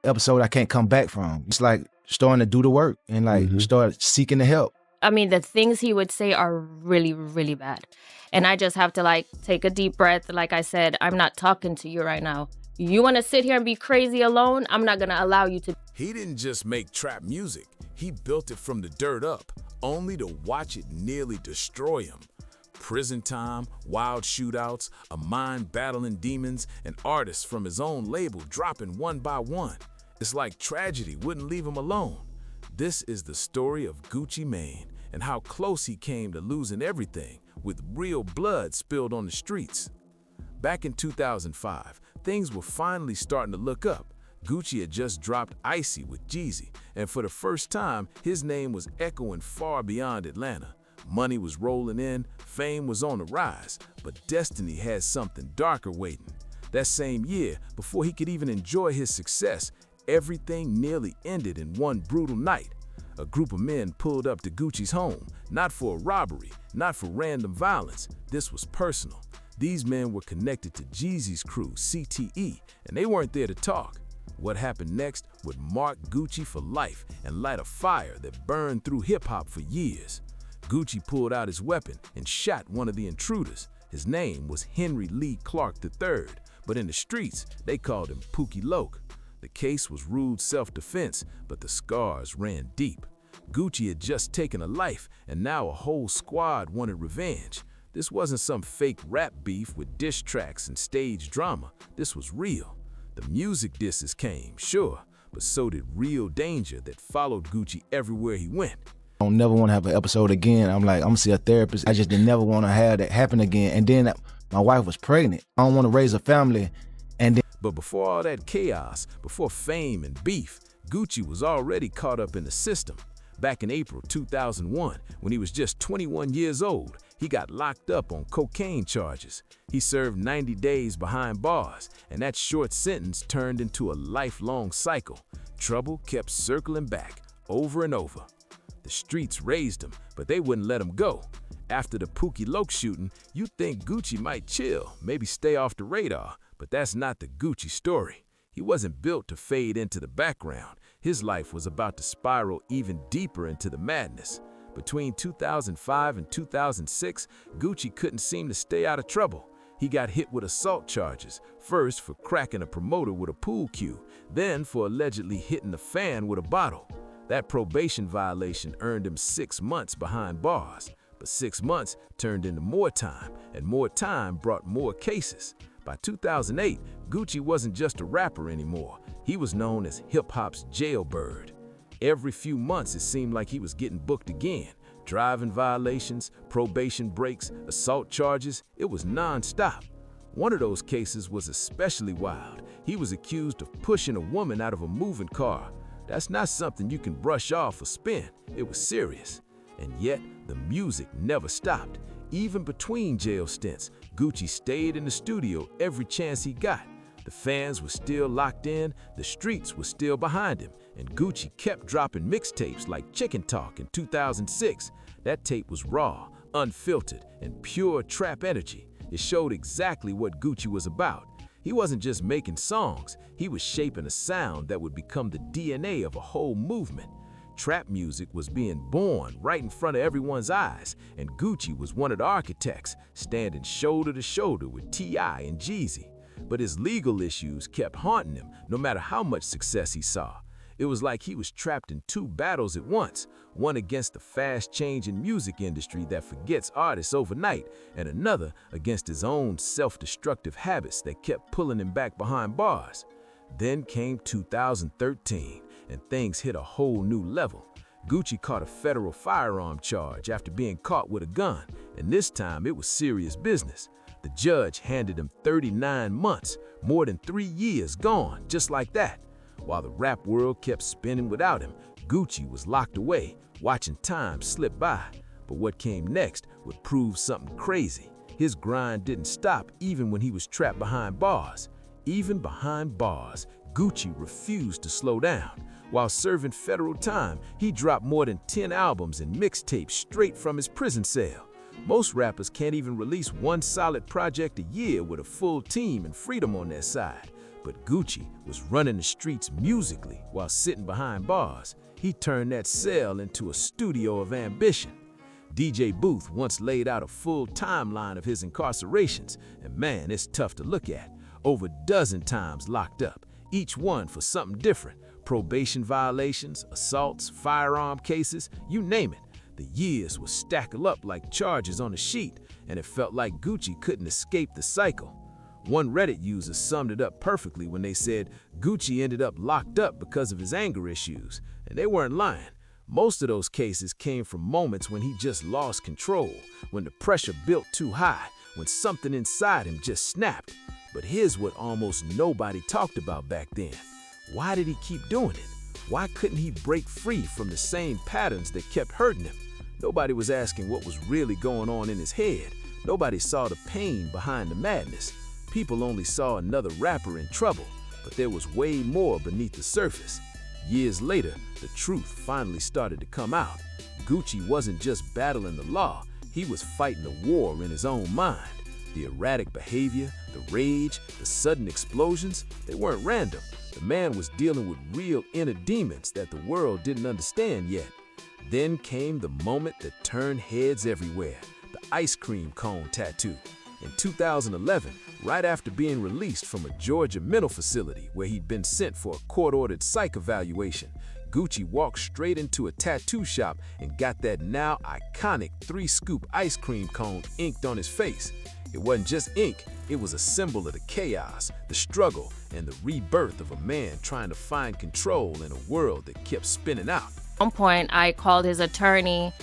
episode I can't come back from. It's like starting to do the work and like start seeking the help. I mean, the things he would say are really, really bad. And I just have to like take a deep breath. Like I said, I'm not talking to you right now. You want to sit here and be crazy alone? I'm not going to allow you to. He didn't just make trap music. He built it from the dirt up, only to watch it nearly destroy him. Prison time, wild shootouts, a mind battling demons, and artists from his own label dropping one by one. It's like tragedy wouldn't leave him alone. This is the story of Gucci Mane and how close he came to losing everything with real blood spilled on the streets. Back in 2005, things were finally starting to look up. Gucci had just dropped Icy with Jeezy, and for the first time, his name was echoing far beyond Atlanta. Money was rolling in, fame was on the rise, but destiny had something darker waiting. That same year, before he could even enjoy his success, everything nearly ended in one brutal night. A group of men pulled up to Gucci's home, not for a robbery, not for random violence. This was personal. These men were connected to Jeezy's crew, CTE, and they weren't there to talk. What happened next would mark Gucci for life and light a fire that burned through hip-hop for years. Gucci pulled out his weapon and shot one of the intruders. His name was Henry Lee Clark III, but in the streets, they called him Pookie Loke. The case was ruled self-defense, but the scars ran deep. Gucci had just taken a life, and now a whole squad wanted revenge. This wasn't some fake rap beef with diss tracks and stage drama. This was real. The music disses came, sure, but so did real danger that followed Gucci everywhere he went. I don't never want to have an episode again. I'm like, I'm gonna see a therapist. I just didn't never want to have that happen again. And then my wife was pregnant. I don't want to raise a family. And then, but before all that chaos, before fame and beef, Gucci was already caught up in the system. Back in April 2001, when he was just 21 years old, he got locked up on cocaine charges. He served 90 days behind bars, and that short sentence turned into a lifelong cycle. Trouble kept circling back, over and over. The streets raised him, but they wouldn't let him go. After the Pookie Loke shooting, you'd think Gucci might chill, maybe stay off the radar, but that's not the Gucci story. He wasn't built to fade into the background. His life was about to spiral even deeper into the madness. Between 2005 and 2006, Gucci couldn't seem to stay out of trouble. He got hit with assault charges, first for cracking a promoter with a pool cue, then for allegedly hitting a fan with a bottle. That probation violation earned him 6 months behind bars, but 6 months turned into more time, and more time brought more cases. By 2008, Gucci wasn't just a rapper anymore. He was known as hip-hop's Jailbird. Every few months, it seemed like he was getting booked again. Driving violations, probation breaks, assault charges, it was non-stop. One of those cases was especially wild. He was accused of pushing a woman out of a moving car. That's not something you can brush off or spin. It was serious. And yet, the music never stopped. Even between jail stints, Gucci stayed in the studio every chance he got. The fans were still locked in, the streets were still behind him, and Gucci kept dropping mixtapes like Chicken Talk in 2006. That tape was raw, unfiltered, and pure trap energy. It showed exactly what Gucci was about. He wasn't just making songs, he was shaping a sound that would become the DNA of a whole movement. Trap music was being born right in front of everyone's eyes, and Gucci was one of the architects, standing shoulder to shoulder with T.I. and Jeezy. But his legal issues kept haunting him, no matter how much success he saw. It was like he was trapped in two battles at once, one against the fast-changing music industry that forgets artists overnight, and another against his own self-destructive habits that kept pulling him back behind bars. Then came 2013, and things hit a whole new level. Gucci caught a federal firearm charge after being caught with a gun, and this time it was serious business. The judge handed him 39 months, more than 3 years gone, just like that. While the rap world kept spinning without him, Gucci was locked away, watching time slip by. But what came next would prove something crazy. His grind didn't stop even when he was trapped behind bars. Even behind bars, Gucci refused to slow down. While serving federal time, he dropped more than 10 albums and mixtapes straight from his prison cell. Most rappers can't even release one solid project a year with a full team and freedom on their side. But Gucci was running the streets musically while sitting behind bars. He turned that cell into a studio of ambition. DJ Booth once laid out a full timeline of his incarcerations, and man, it's tough to look at. Over a dozen times locked up, each one for something different. Probation violations, assaults, firearm cases, you name it. The years would stack up like charges on a sheet, and it felt like Gucci couldn't escape the cycle. One Reddit user summed it up perfectly when they said Gucci ended up locked up because of his anger issues, and they weren't lying. Most of those cases came from moments when he just lost control, when the pressure built too high, when something inside him just snapped. But here's what almost nobody talked about back then. Why did he keep doing it? Why couldn't he break free from the same patterns that kept hurting him? Nobody was asking what was really going on in his head. Nobody saw the pain behind the madness. People only saw another rapper in trouble, but there was way more beneath the surface. Years later, the truth finally started to come out. Gucci wasn't just battling the law, he was fighting a war in his own mind. The erratic behavior, the rage, the sudden explosions, they weren't random. The man was dealing with real inner demons that the world didn't understand yet. Then came the moment that turned heads everywhere, the ice cream cone tattoo. In 2011, right after being released from a Georgia mental facility where he'd been sent for a court-ordered psych evaluation, Gucci walked straight into a tattoo shop and got that now iconic 3-scoop ice cream cone inked on his face. It wasn't just ink, it was a symbol of the chaos, the struggle, and the rebirth of a man trying to find control in a world that kept spinning out. At one point, I called his attorney,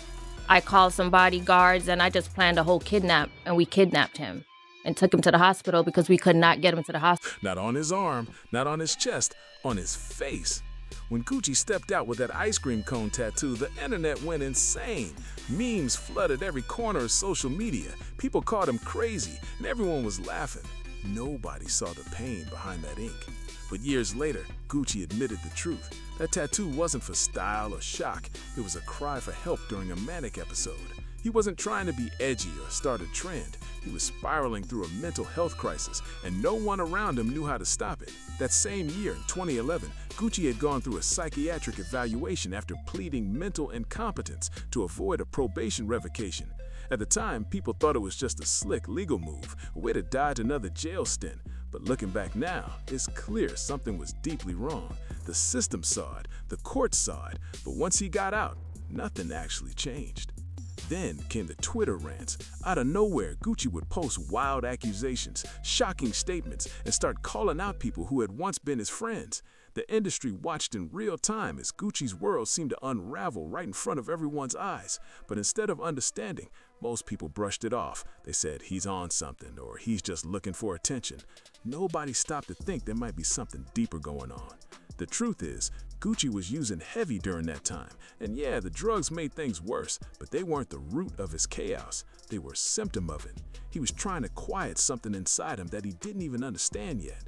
I called some bodyguards, and I just planned a whole kidnap, and we kidnapped him and took him to the hospital because we could not get him to the hospital. Not on his arm, not on his chest, on his face. When Gucci stepped out with that ice cream cone tattoo, the internet went insane. Memes flooded every corner of social media. People called him crazy, and everyone was laughing. Nobody saw the pain behind that ink. But years later, Gucci admitted the truth. That tattoo wasn't for style or shock. It was a cry for help during a Manic episode. He wasn't trying to be edgy or start a trend. He was spiraling through a mental health crisis, and no one around him knew how to stop it. That same year, in 2011, Gucci had gone through a psychiatric evaluation after pleading mental incompetence to avoid a probation revocation. At the time, people thought it was just a slick legal move, a way to dodge another jail stint. But looking back now, it's clear something was deeply wrong. The system saw it, the courts saw it, but once he got out, nothing actually changed. Then came the Twitter rants. Out of nowhere, Gucci would post wild accusations, shocking statements, and start calling out people who had once been his friends. The industry watched in real time as Gucci's world seemed to unravel right in front of everyone's eyes. But instead of understanding, most people brushed it off. They said he's on something or he's just looking for attention. Nobody stopped to think there might be something deeper going on. The truth is, Gucci was using heavy during that time. And yeah, the drugs made things worse, but they weren't the root of his chaos. They were a symptom of it. He was trying to quiet something inside him that he didn't even understand yet.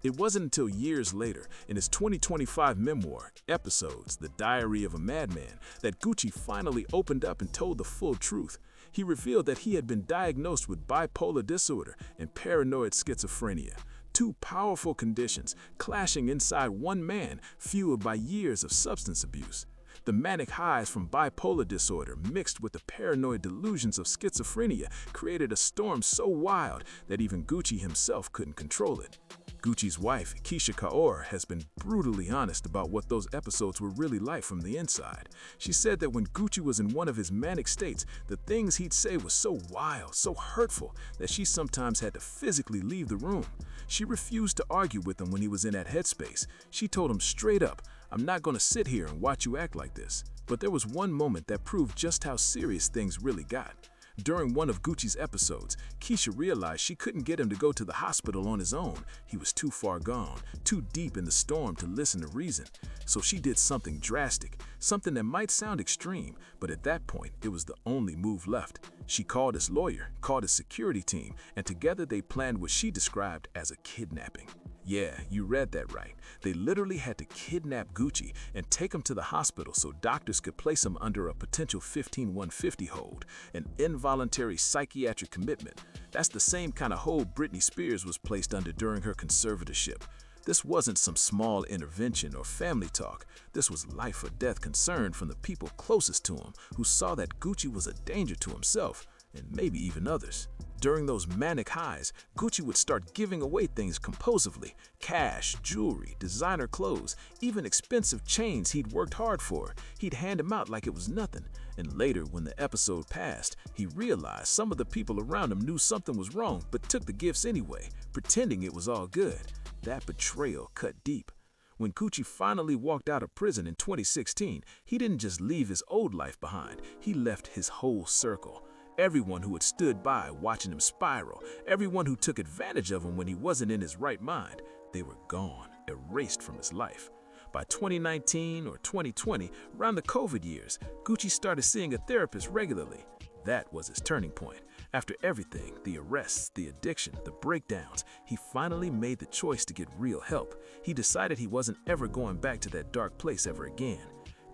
It wasn't until years later, in his 2025 memoir, Episodes, The Diary of a Madman, that Gucci finally opened up and told the full truth. He revealed that he had been diagnosed with bipolar disorder and paranoid schizophrenia. Two powerful conditions clashing inside one man, fueled by years of substance abuse. The manic highs from bipolar disorder mixed with the paranoid delusions of schizophrenia created a storm so wild that even Gucci himself couldn't control it. Gucci's wife, Keisha Kaur, has been brutally honest about what those episodes were really like from the inside. She said that when Gucci was in one of his manic states, the things he'd say were so wild, so hurtful, that she sometimes had to physically leave the room. She refused to argue with him when he was in that headspace. She told him straight up, "I'm not going to sit here and watch you act like this." But there was one moment that proved just how serious things really got. During one of Gucci's episodes, Keisha realized she couldn't get him to go to the hospital on his own. He was too far gone, too deep in the storm to listen to reason. So she did something drastic, something that might sound extreme, but at that point, it was the only move left. She called his lawyer, called his security team, and together they planned what she described as a kidnapping. Yeah, you read that right. They literally had to kidnap Gucci and take him to the hospital so doctors could place him under a potential 15150 hold, an involuntary psychiatric commitment. That's the same kind of hold Britney Spears was placed under during her conservatorship. This wasn't some small intervention or family talk. This was life or death concern from the people closest to him, who saw that Gucci was a danger to himself and maybe even others. During those manic highs, Gucci would start giving away things compulsively: cash, jewelry, designer clothes, even expensive chains he'd worked hard for. He'd hand them out like it was nothing. And later, when the episode passed, he realized some of the people around him knew something was wrong but took the gifts anyway, pretending it was all good. That betrayal cut deep. When Gucci finally walked out of prison in 2016, he didn't just leave his old life behind, he left his whole circle. Everyone who had stood by watching him spiral, everyone who took advantage of him when he wasn't in his right mind, they were gone, erased from his life. By 2019 or 2020, around the COVID years, Gucci started seeing a therapist regularly. That was his turning point. After everything, the arrests, the addiction, the breakdowns, he finally made the choice to get real help. He decided he wasn't ever going back to that dark place ever again.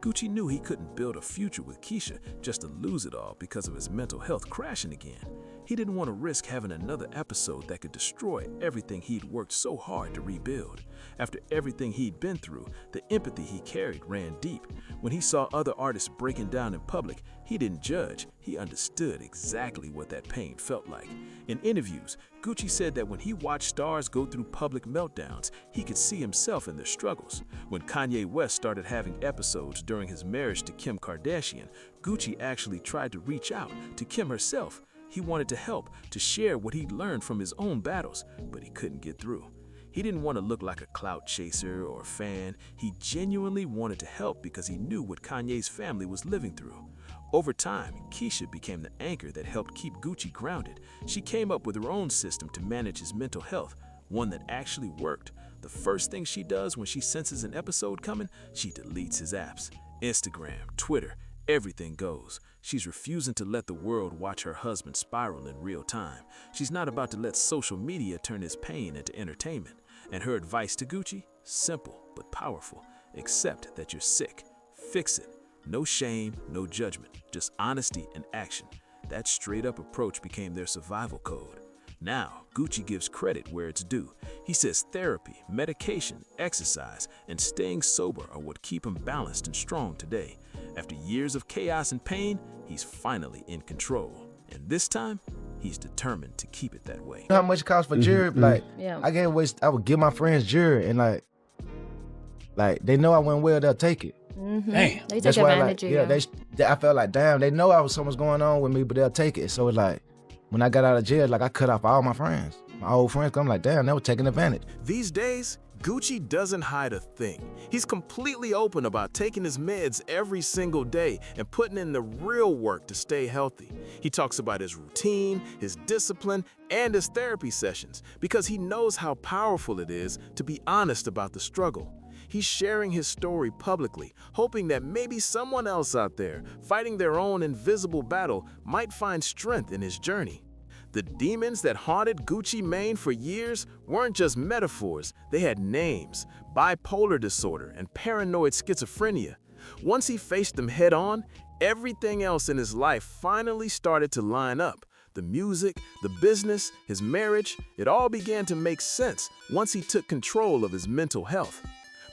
Gucci knew he couldn't build a future with Keisha just to lose it all because of his mental health crashing again. He didn't want to risk having another episode that could destroy everything he'd worked so hard to rebuild. After everything he'd been through, the empathy he carried ran deep. When he saw other artists breaking down in public, he didn't judge. He understood exactly what that pain felt like. In interviews, Gucci said that when he watched stars go through public meltdowns, he could see himself in their struggles. When Kanye West started having episodes during his marriage to Kim Kardashian, Gucci actually tried to reach out to Kim herself. He wanted to help, to share what he'd learned from his own battles, but he couldn't get through. He didn't want to look like a clout chaser or a fan. He genuinely wanted to help because he knew what Kanye's family was living through. Over time, Keisha became the anchor that helped keep Gucci grounded. She came up with her own system to manage his mental health, one that actually worked. The first thing she does when she senses an episode coming, she deletes his apps. Instagram, Twitter, everything goes. She's refusing to let the world watch her husband spiral in real time. She's not about to let social media turn his pain into entertainment. And her advice to Gucci? Simple but powerful. Accept that you're sick. Fix it. No shame, no judgment, just honesty and action. That straight-up approach became their survival code. Now, Gucci gives credit where it's due. He says therapy, medication, exercise, and staying sober are what keep him balanced and strong today. After years of chaos and pain, he's finally in control. And this time, he's determined to keep it that way. You know how much it costs for jury? Like, Yeah. I would give my friends jury, and like they know I went well, they'll take it. Mm-hmm. Damn. They take advantage of you. I felt like, damn, they know something's going on with me, but they'll take it. So it's like, when I got out of jail, like I cut off all my friends, my old friends. I'm like, damn, they were taking advantage. These days, Gucci doesn't hide a thing. He's completely open about taking his meds every single day and putting in the real work to stay healthy. He talks about his routine, his discipline, and his therapy sessions because he knows how powerful it is to be honest about the struggle. He's sharing his story publicly, hoping that maybe someone else out there, fighting their own invisible battle, might find strength in his journey. The demons that haunted Gucci Mane for years weren't just metaphors, they had names: bipolar disorder and paranoid schizophrenia. Once he faced them head on, everything else in his life finally started to line up. The music, the business, his marriage, it all began to make sense once he took control of his mental health.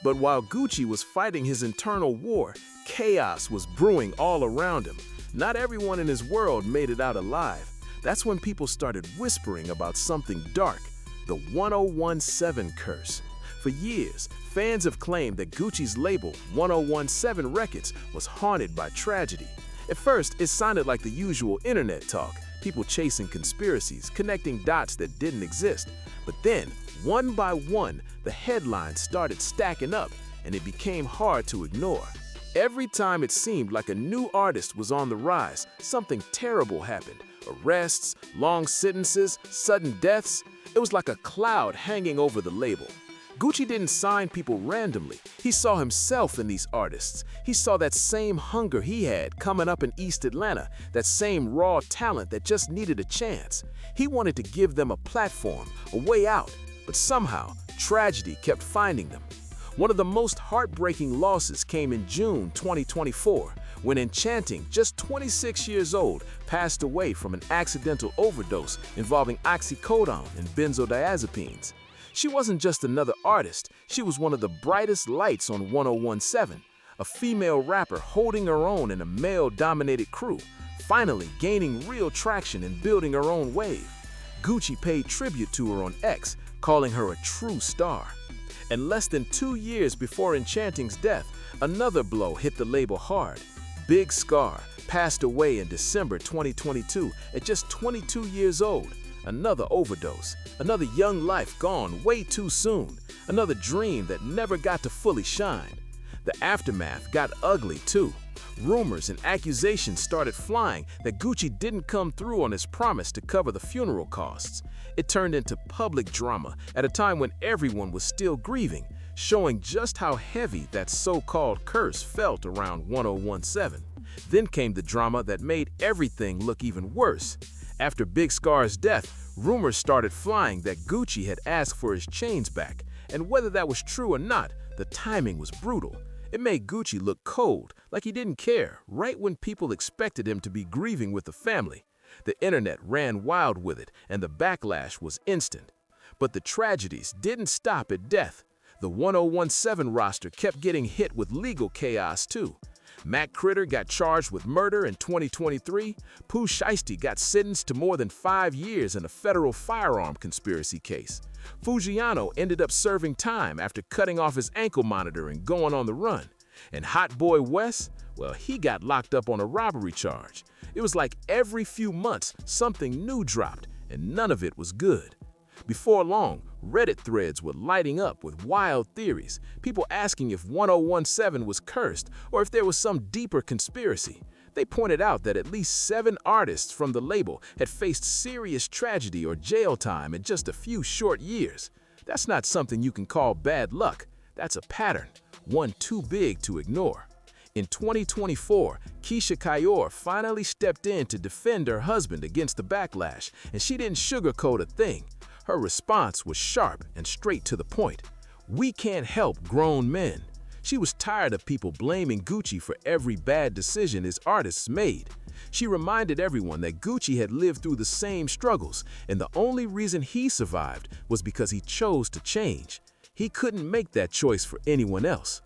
But while Gucci was fighting his internal war, chaos was brewing all around him. Not everyone in his world made it out alive. That's when people started whispering about something dark, the 1017 curse. For years, fans have claimed that Gucci's label, 1017 Records, was haunted by tragedy. At first, it sounded like the usual internet talk, people chasing conspiracies, connecting dots that didn't exist. But then, one by one, the headlines started stacking up, and it became hard to ignore. Every time it seemed like a new artist was on the rise, something terrible happened. Arrests, long sentences, sudden deaths. It was like a cloud hanging over the label. Gucci didn't sign people randomly. He saw himself in these artists. He saw that same hunger he had coming up in East Atlanta, that same raw talent that just needed a chance. He wanted to give them a platform, a way out, but somehow, tragedy kept finding them. One of the most heartbreaking losses came in June 2024, when Enchanting, just 26 years old, passed away from an accidental overdose involving oxycodone and benzodiazepines. She wasn't just another artist, she was one of the brightest lights on 1017, a female rapper holding her own in a male-dominated crew, finally gaining real traction and building her own wave. Gucci paid tribute to her on X, calling her a true star. And less than 2 years before Enchanting's death, another blow hit the label hard. Big Scar passed away in December 2022 at just 22 years old. Another overdose, another young life gone way too soon, another dream that never got to fully shine. The aftermath got ugly too. Rumors and accusations started flying that Gucci didn't come through on his promise to cover the funeral costs. It turned into public drama at a time when everyone was still grieving, showing just how heavy that so-called curse felt around 1017. Then came the drama that made everything look even worse. After Big Scar's death, rumors started flying that Gucci had asked for his chains back, and whether that was true or not, the timing was brutal. It made Gucci look cold, like he didn't care, right when people expected him to be grieving with the family. The internet ran wild with it, and the backlash was instant. But the tragedies didn't stop at death. The 1017 roster kept getting hit with legal chaos too. Mac Critter got charged with murder in 2023. Pooh Shiesty got sentenced to more than 5 years in a federal firearm conspiracy case. Fugiano ended up serving time after cutting off his ankle monitor and going on the run. And Hot Boy Wes, well, he got locked up on a robbery charge. It was like every few months something new dropped, and none of it was good. Before long, Reddit threads were lighting up with wild theories, people asking if 1017 was cursed or if there was some deeper conspiracy. They pointed out that at least 7 artists from the label had faced serious tragedy or jail time in just a few short years. That's not something you can call bad luck. That's a pattern, one too big to ignore. In 2024, Keisha Kayor finally stepped in to defend her husband against the backlash, and she didn't sugarcoat a thing. Her response was sharp and straight to the point. We can't help grown men. She was tired of people blaming Gucci for every bad decision his artists made. She reminded everyone that Gucci had lived through the same struggles, and the only reason he survived was because he chose to change. He couldn't make that choice for anyone else.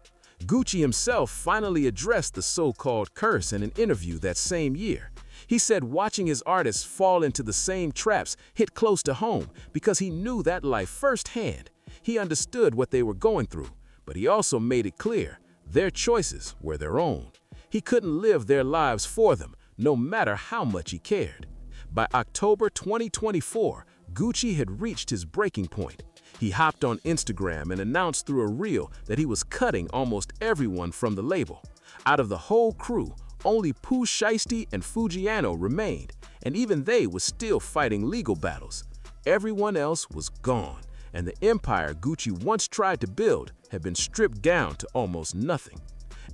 Gucci himself finally addressed the so-called curse in an interview that same year. He said watching his artists fall into the same traps hit close to home because he knew that life firsthand. He understood what they were going through, but he also made it clear their choices were their own. He couldn't live their lives for them, no matter how much he cared. By October 2024, Gucci had reached his breaking point. He hopped on Instagram and announced through a reel that he was cutting almost everyone from the label. Out of the whole crew, only Pooh Shiesty and Fugiano remained, and even they were still fighting legal battles. Everyone else was gone, and the empire Gucci once tried to build had been stripped down to almost nothing.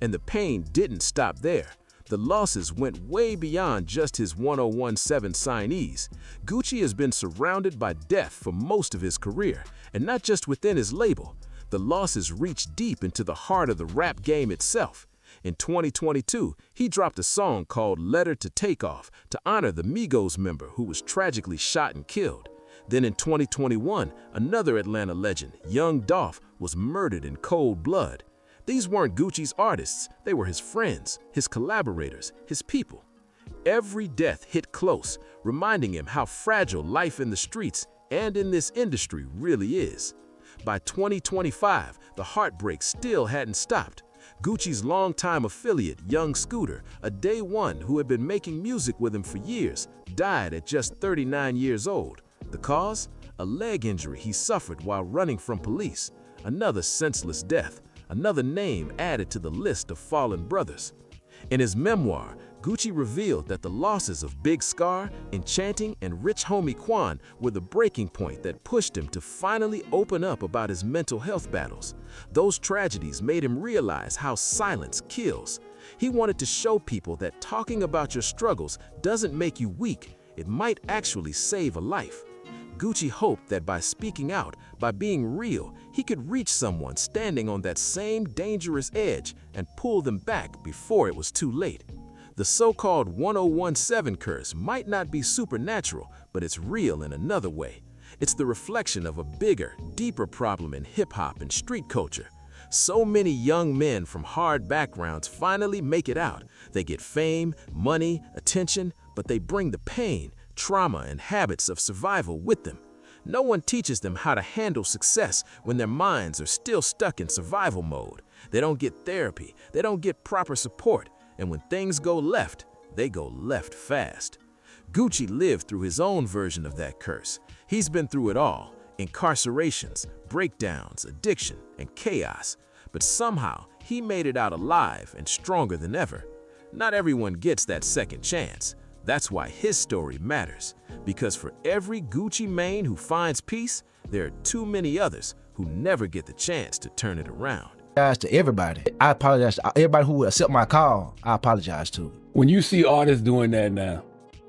And the pain didn't stop there. The losses went way beyond just his 1017 signees. Gucci has been surrounded by death for most of his career, and not just within his label. The losses reached deep into the heart of the rap game itself. In 2022, he dropped a song called Letter to Takeoff to honor the Migos member who was tragically shot and killed. Then in 2021, another Atlanta legend, Young Dolph, was murdered in cold blood. These weren't Gucci's artists, they were his friends, his collaborators, his people. Every death hit close, reminding him how fragile life in the streets and in this industry really is. By 2025, the heartbreak still hadn't stopped. Gucci's longtime affiliate, Young Scooter, a day one who had been making music with him for years, died at just 39 years old. The cause? A leg injury he suffered while running from police. Another senseless death. Another name added to the list of fallen brothers. In his memoir, Gucci revealed that the losses of Big Scar, Enchanting, and Rich Homie Quan were the breaking point that pushed him to finally open up about his mental health battles. Those tragedies made him realize how silence kills. He wanted to show people that talking about your struggles doesn't make you weak, it might actually save a life. Gucci hoped that by speaking out, by being real, he could reach someone standing on that same dangerous edge and pull them back before it was too late. The so-called 1017 curse might not be supernatural, but it's real in another way. It's the reflection of a bigger, deeper problem in hip-hop and street culture. So many young men from hard backgrounds finally make it out. They get fame, money, attention, but they bring the pain, trauma, and habits of survival with them. No one teaches them how to handle success when their minds are still stuck in survival mode. They don't get therapy, they don't get proper support, and when things go left, they go left fast. Gucci lived through his own version of that curse. He's been through it all: incarcerations, breakdowns, addiction, and chaos. But somehow, he made it out alive and stronger than ever. Not everyone gets that second chance. That's why his story matters. Because for every Gucci Mane who finds peace, there are too many others who never get the chance to turn it around. To everybody. I apologize to everybody who will accept my call. I apologize to. When you see artists doing that now,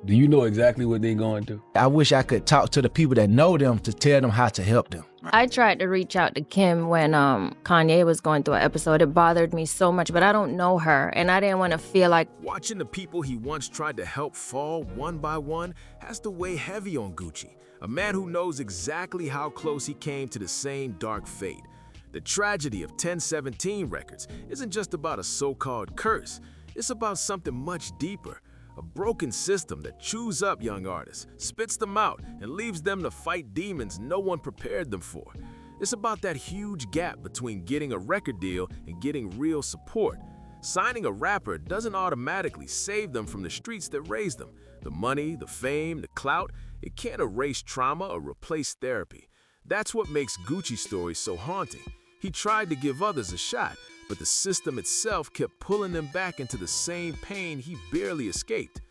do you know exactly what they're going through? I wish I could talk to the people that know them to tell them how to help them. I tried to reach out to Kim when Kanye was going through an episode. It bothered me so much, but I don't know her, and I didn't want to feel like... Watching the people he once tried to help fall one by one has to weigh heavy on Gucci, a man who knows exactly how close he came to the same dark fate. The tragedy of 1017 Records isn't just about a so-called curse. It's about something much deeper. A broken system that chews up young artists, spits them out, and leaves them to fight demons no one prepared them for. It's about that huge gap between getting a record deal and getting real support. Signing a rapper doesn't automatically save them from the streets that raised them. The money, the fame, the clout, it can't erase trauma or replace therapy. That's what makes Gucci's story so haunting. He tried to give others a shot, but the system itself kept pulling them back into the same pain he barely escaped.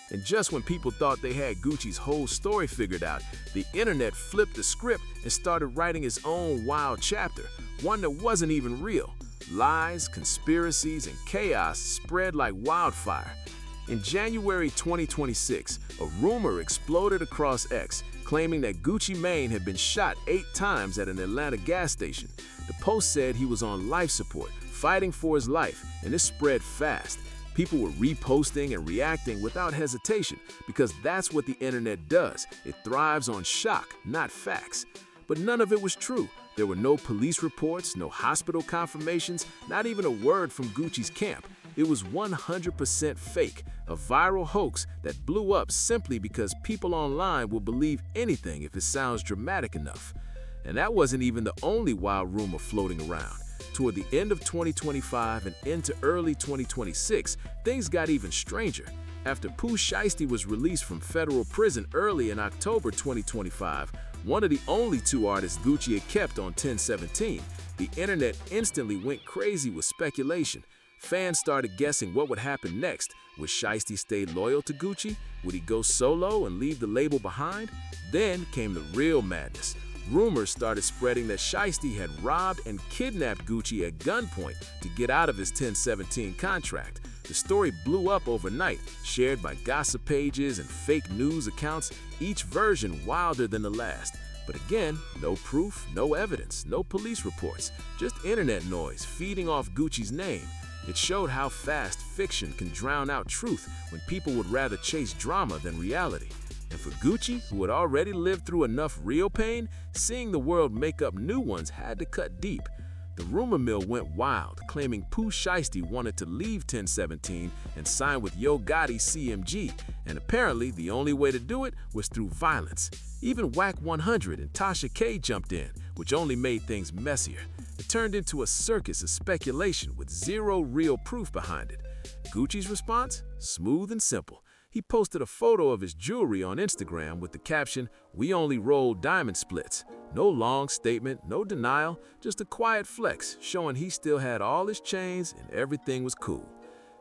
And just when people thought they had Gucci's whole story figured out, the internet flipped the script and started writing its own wild chapter, one that wasn't even real. Lies, conspiracies, and chaos spread like wildfire. In January 2026, a rumor exploded across X, claiming that Gucci Mane had been shot 8 times at an Atlanta gas station. The post said he was on life support, fighting for his life, and it spread fast. People were reposting and reacting without hesitation because that's what the internet does. It thrives on shock, not facts. But none of it was true. There were no police reports, no hospital confirmations, not even a word from Gucci's camp. It was 100% fake, a viral hoax that blew up simply because people online will believe anything if it sounds dramatic enough. And that wasn't even the only wild rumor floating around. Toward the end of 2025 and into early 2026, things got even stranger. After Pooh Shiesty was released from federal prison early in October 2025, one of the only 2 artists Gucci had kept on 1017, the internet instantly went crazy with speculation. Fans started guessing what would happen next. Would Shiesty stay loyal to Gucci? Would he go solo and leave the label behind? Then came the real madness. Rumors started spreading that Shiesty had robbed and kidnapped Gucci at gunpoint to get out of his 1017 contract. The story blew up overnight, shared by gossip pages and fake news accounts, each version wilder than the last. But again, no proof, no evidence, no police reports, just internet noise feeding off Gucci's name. It showed how fast fiction can drown out truth when people would rather chase drama than reality. And for Gucci, who had already lived through enough real pain, seeing the world make up new ones had to cut deep. The rumor mill went wild, claiming Pooh Shiesty wanted to leave 1017 and sign with Yo Gotti's CMG, and apparently the only way to do it was through violence. Even Whack 100 and Tasha K jumped in, which only made things messier. It turned into a circus of speculation with zero real proof behind it. Gucci's response? Smooth and simple. He posted a photo of his jewelry on Instagram with the caption, "We only roll diamond splits." No long statement, no denial, just a quiet flex showing he still had all his chains and everything was cool.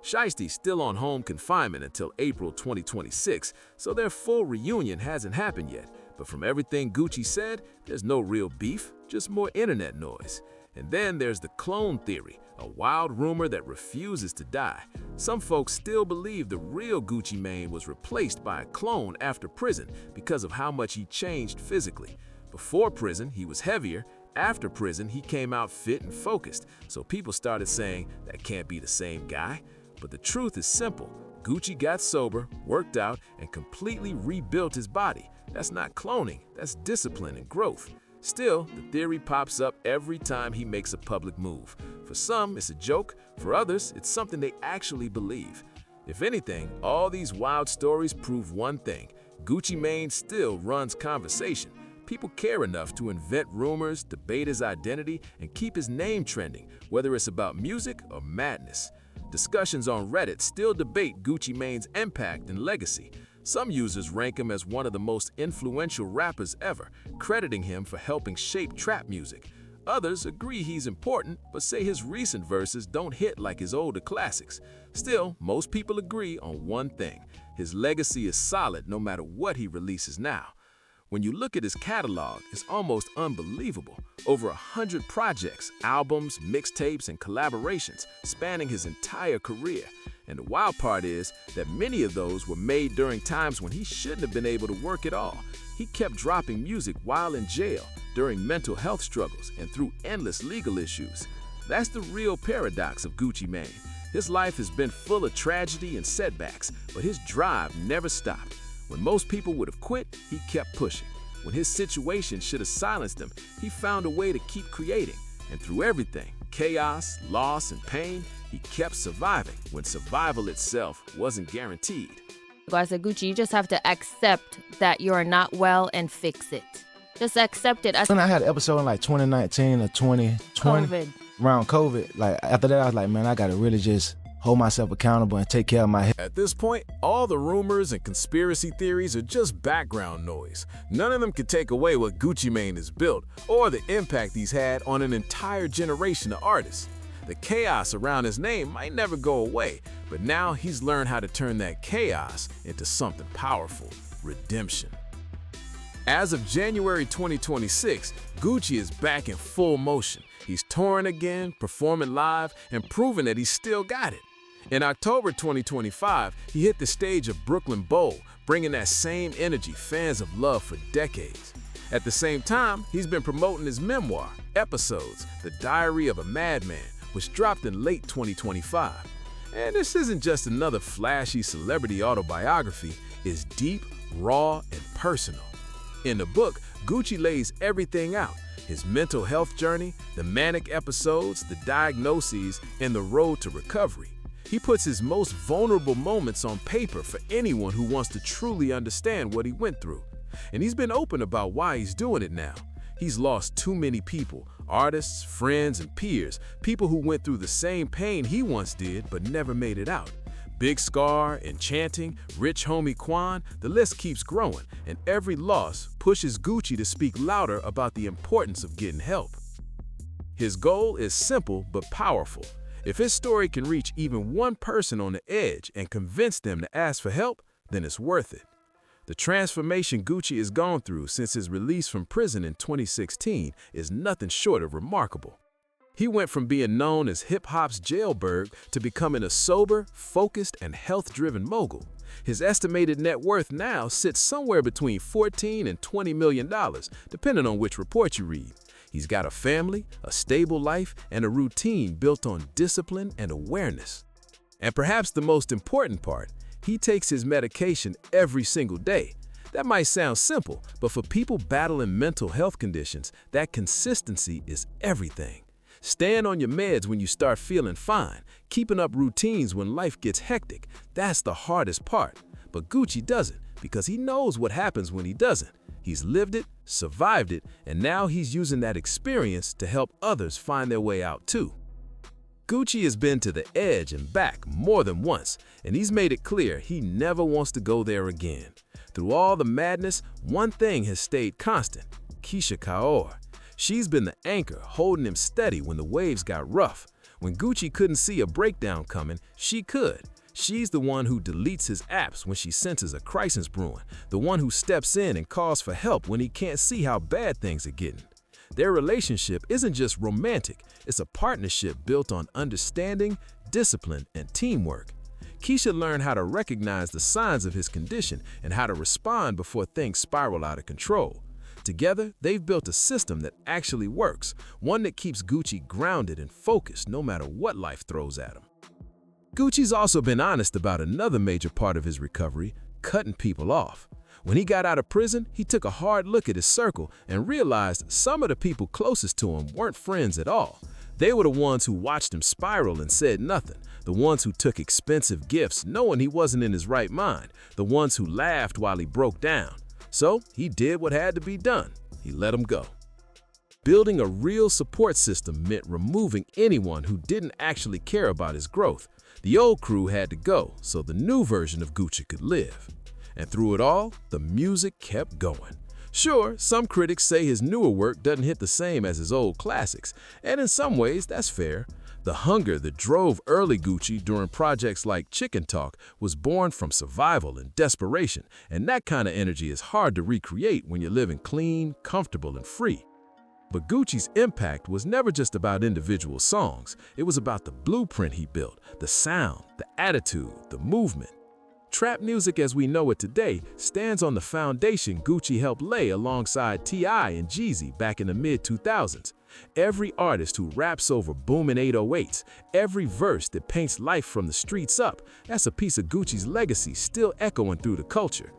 Shiesty's still on home confinement until April 2026, so their full reunion hasn't happened yet. But from everything Gucci said, there's no real beef, just more internet noise. And then there's the clone theory, a wild rumor that refuses to die. Some folks still believe the real Gucci Mane was replaced by a clone after prison because of how much he changed physically. Before prison, he was heavier. After prison, he came out fit and focused. So people started saying that can't be the same guy. But the truth is simple. Gucci got sober, worked out, and completely rebuilt his body. That's not cloning, that's discipline and growth. Still, the theory pops up every time he makes a public move. For some, it's a joke. For others, it's something they actually believe. If anything, all these wild stories prove one thing. Gucci Mane still runs conversation. People care enough to invent rumors, debate his identity, and keep his name trending, whether it's about music or madness. Discussions on Reddit still debate Gucci Mane's impact and legacy. Some users rank him as one of the most influential rappers ever, crediting him for helping shape trap music. Others agree he's important, but say his recent verses don't hit like his older classics. Still, most people agree on one thing: his legacy is solid no matter what he releases now. When you look at his catalog, it's almost unbelievable. Over 100 projects, albums, mixtapes, and collaborations spanning his entire career. And the wild part is that many of those were made during times when he shouldn't have been able to work at all. He kept dropping music while in jail, during mental health struggles, and through endless legal issues. That's the real paradox of Gucci Mane. His life has been full of tragedy and setbacks, but his drive never stopped. When most people would have quit, he kept pushing. When his situation should have silenced him, he found a way to keep creating. And through everything, chaos, loss, and pain, he kept surviving when survival itself wasn't guaranteed. I said, Gucci, you just have to accept that you're not well and fix it. Just accept it. When I had an episode in like 2019 or 2020, COVID. around COVID, like after that, I was like, man, I gotta really just hold myself accountable and take care of my health. At this point, all the rumors and conspiracy theories are just background noise. None of them can take away what Gucci Mane has built or the impact he's had on an entire generation of artists. The chaos around his name might never go away, but now he's learned how to turn that chaos into something powerful: redemption. As of January 2026, Gucci is back in full motion. He's touring again, performing live, and proving that he's still got it. In October 2025, he hit the stage of Brooklyn Bowl, bringing that same energy fans have loved for decades. At the same time, he's been promoting his memoir, Episodes, The Diary of a Madman, which dropped in late 2025. And this isn't just another flashy celebrity autobiography, it's deep, raw, and personal. In the book, Gucci lays everything out: his mental health journey, the manic episodes, the diagnoses, and the road to recovery. He puts his most vulnerable moments on paper for anyone who wants to truly understand what he went through. And he's been open about why he's doing it now. He's lost too many people, artists, friends, and peers, people who went through the same pain he once did but never made it out. Big Scar, Enchanting, Rich Homie Quan, the list keeps growing, and every loss pushes Gucci to speak louder about the importance of getting help. His goal is simple but powerful. If his story can reach even one person on the edge and convince them to ask for help, then it's worth it. The transformation Gucci has gone through since his release from prison in 2016 is nothing short of remarkable. He went from being known as hip-hop's Jailbird to becoming a sober, focused, and health-driven mogul. His estimated net worth now sits somewhere between $14 and $20 million, depending on which report you read. He's got a family, a stable life, and a routine built on discipline and awareness. And perhaps the most important part, he takes his medication every single day. That might sound simple, but for people battling mental health conditions, that consistency is everything. Staying on your meds when you start feeling fine, keeping up routines when life gets hectic, that's the hardest part. But Gucci doesn't, because he knows what happens when he doesn't. He's lived it, survived it, and now he's using that experience to help others find their way out too. Gucci has been to the edge and back more than once, and he's made it clear he never wants to go there again. Through all the madness, one thing has stayed constant: Keisha Kaur. She's been the anchor holding him steady when the waves got rough. When Gucci couldn't see a breakdown coming, she could. She's the one who deletes his apps when she senses a crisis brewing, the one who steps in and calls for help when he can't see how bad things are getting. Their relationship isn't just romantic, it's a partnership built on understanding, discipline, and teamwork. Keisha learned how to recognize the signs of his condition and how to respond before things spiral out of control. Together, they've built a system that actually works, one that keeps Gucci grounded and focused no matter what life throws at him. Gucci's also been honest about another major part of his recovery: cutting people off. When he got out of prison, he took a hard look at his circle and realized some of the people closest to him weren't friends at all. They were the ones who watched him spiral and said nothing, the ones who took expensive gifts knowing he wasn't in his right mind, the ones who laughed while he broke down. So he did what had to be done. He let them go. Building a real support system meant removing anyone who didn't actually care about his growth. The old crew had to go so the new version of Gucci could live. And through it all, the music kept going. Sure, some critics say his newer work doesn't hit the same as his old classics, and in some ways, that's fair. The hunger that drove early Gucci during projects like Chicken Talk was born from survival and desperation, and that kind of energy is hard to recreate when you're living clean, comfortable, and free. But Gucci's impact was never just about individual songs. It was about the blueprint he built, the sound, the attitude, the movement. Trap music as we know it today stands on the foundation Gucci helped lay alongside T.I. and Jeezy back in the mid-2000s. Every artist who raps over booming 808s, every verse that paints life from the streets up, that's a piece of Gucci's legacy still echoing through the culture.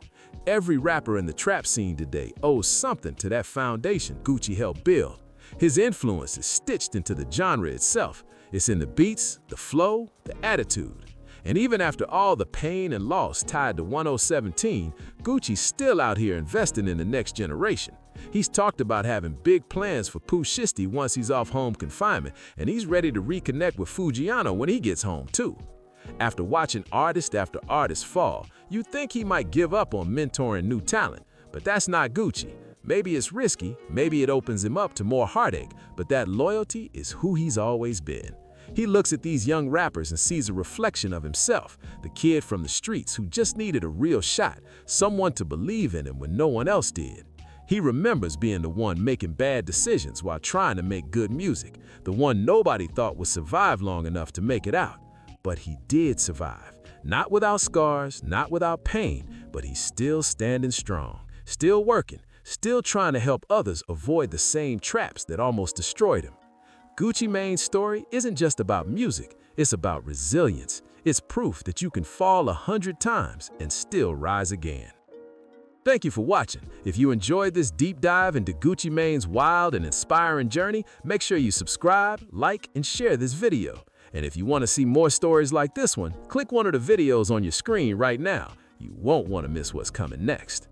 Every rapper in the trap scene today owes something to that foundation Gucci helped build. His influence is stitched into the genre itself. It's in the beats, the flow, the attitude. And even after all the pain and loss tied to 1017, Gucci's still out here investing in the next generation. He's talked about having big plans for Pooh Shiesty once he's off home confinement, and he's ready to reconnect with Fujiano when he gets home too. After watching artist after artist fall, you'd think he might give up on mentoring new talent, but that's not Gucci. Maybe it's risky, maybe it opens him up to more heartache, but that loyalty is who he's always been. He looks at these young rappers and sees a reflection of himself, the kid from the streets who just needed a real shot, someone to believe in him when no one else did. He remembers being the one making bad decisions while trying to make good music, the one nobody thought would survive long enough to make it out. But he did survive, not without scars, not without pain, but he's still standing strong, still working, still trying to help others avoid the same traps that almost destroyed him. Gucci Mane's story isn't just about music, it's about resilience. It's proof that you can fall 100 times and still rise again. Thank you for watching. If you enjoyed this deep dive into Gucci Mane's wild and inspiring journey, make sure you subscribe, like, and share this video. And if you want to see more stories like this one, click one of the videos on your screen right now. You won't want to miss what's coming next.